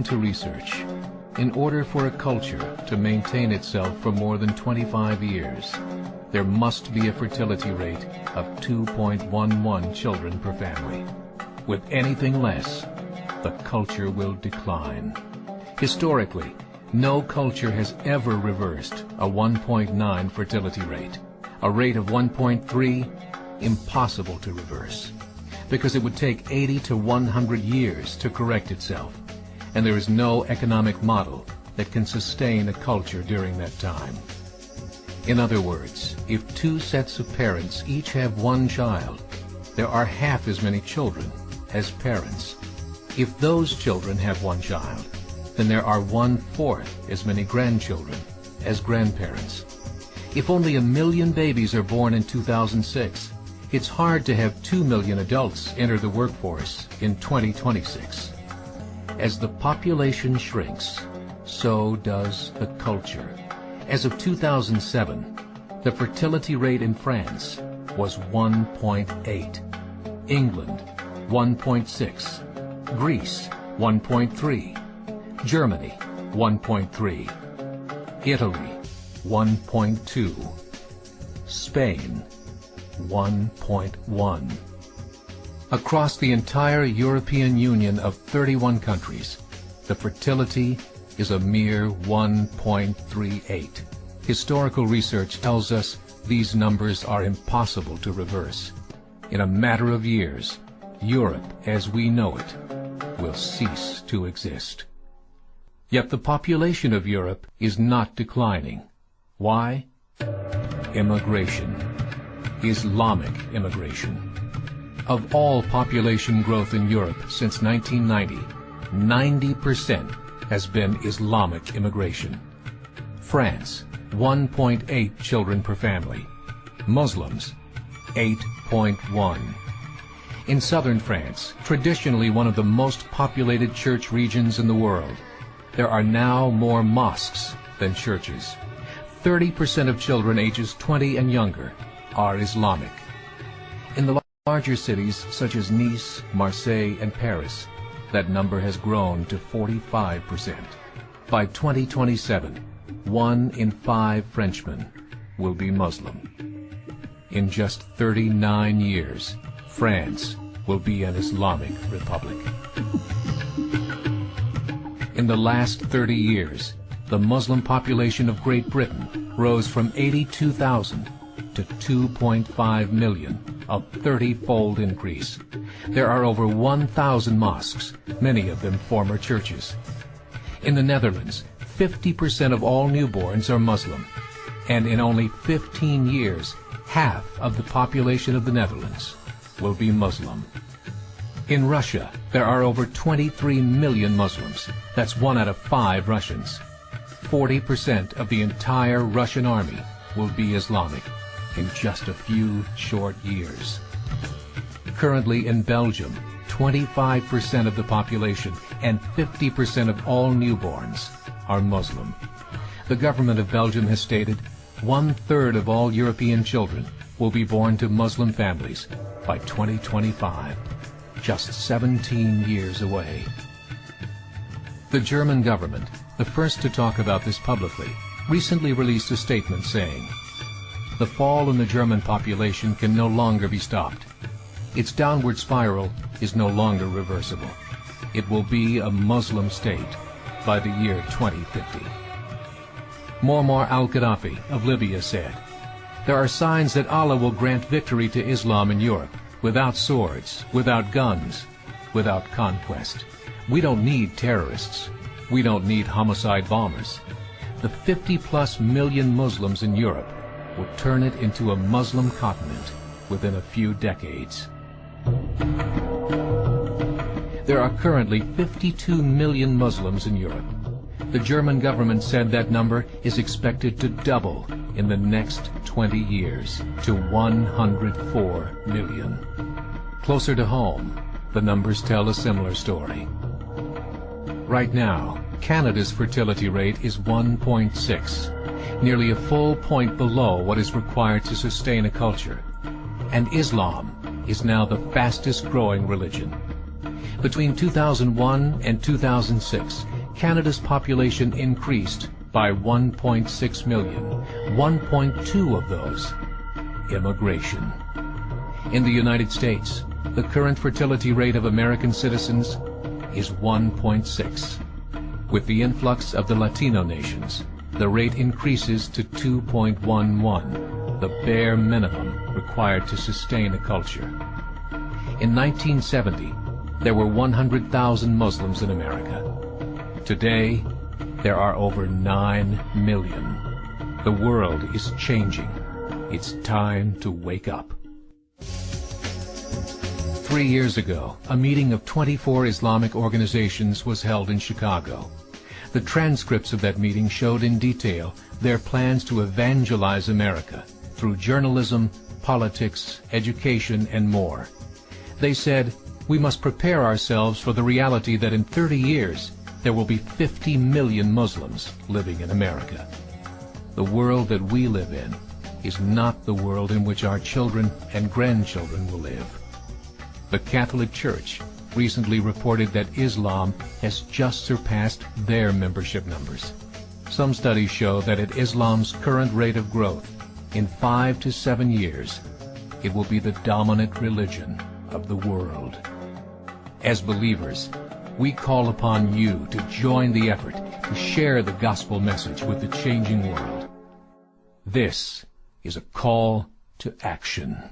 According to research, in order for a culture to maintain itself for more than 25 years, there must be a fertility rate of 2.11 children per family. With anything less, the culture will decline. Historically, no culture has ever reversed a 1.9 fertility rate. A rate of 1.3, impossible to reverse, because it would take 80 to 100 years to correct itself, and there is no economic model that can sustain a culture during that time. In other words, if two sets of parents each have one child, there are half as many children as parents. If those children have one child, then there are 1/4 as many grandchildren as grandparents. If only 1 million babies are born in 2006, it's hard to have 2 million adults enter the workforce in 2026. As the population shrinks, so does the culture. As of 2007, the fertility rate in France was 1.8, England 1.6, Greece 1.3, Germany 1.3, Italy 1.2, Spain 1.1. Across the entire European Union of 31 countries, the fertility is a mere 1.38. Historical research tells us these numbers are impossible to reverse. In a matter of years, Europe as we know it will cease to exist. Yet the population of Europe is not declining. Why? Immigration. Islamic immigration. Of all population growth in Europe since 1990, 90% has been Islamic immigration. France, 1.8 children per family. Muslims, 8.1. In southern France, traditionally one of the most populated church regions in the world, there are now more mosques than churches. 30% of children ages 20 and younger are Islamic. In the larger cities such as Nice, Marseille, and Paris, that number has grown to 45%. By 2027, 1 in 5 Frenchmen will be Muslim. In just 39 years, France will be an Islamic republic. In the last 30 years, the Muslim population of Great Britain rose from 82,000 to 2.5 million, a 30-fold increase. There are over 1,000 mosques, many of them former churches. In the Netherlands, 50% of all newborns are Muslim, and in only 15 years, half of the population of the Netherlands will be Muslim. In Russia, there are over 23 million Muslims. That's 1 out of 5 Russians. 40% of the entire Russian army will be Islamic in just a few short years. Currently in Belgium, 25% of the population and 50% of all newborns are Muslim. The government of Belgium has stated 1/3 of all European children will be born to Muslim families by 2025, just 17 years away. The German government, the first to talk about this publicly, recently released a statement saying, "The fall in the German population can no longer be stopped. Its downward spiral is no longer reversible. It will be a Muslim state by the year 2050. Muammar al-Gaddafi of Libya said, "There are signs that Allah will grant victory to Islam in Europe, without swords, without guns, without conquest. We don't need terrorists. We don't need homicide bombers. The 50+ million Muslims in Europe will turn it into a Muslim continent within a few decades." There are currently 52 million Muslims in Europe. The German government said that number is expected to double in the next 20 years to 104 million. Closer to home, the numbers tell a similar story. Right now, Canada's fertility rate is 1.6, nearly a full point below what is required to sustain a culture. And Islam is now the fastest growing religion. Between 2001 and 2006, Canada's population increased by 1.6 million, 1.2 of those immigration. In the United States, the current fertility rate of American citizens is 1.6. With the influx of the Latino nations, the rate increases to 2.11, the bare minimum required to sustain a culture. In 1970, there were 100,000 Muslims in America. Today, there are over 9 million. The world is changing. It's time to wake up. 3 years ago, a meeting of 24 Islamic organizations was held in Chicago. The transcripts of that meeting showed in detail their plans to evangelize America through journalism, politics, education, and more. They said, we must prepare ourselves for the reality that in 30 years, there will be 50 million Muslims living in America. The world that we live in is not the world in which our children and grandchildren will live. The Catholic Church recently reported that Islam has just surpassed their membership numbers. Some studies show that at Islam's current rate of growth, in 5 to 7 years, it will be the dominant religion of the world. As believers, we call upon you to join the effort to share the gospel message with the changing world. This is a call to action.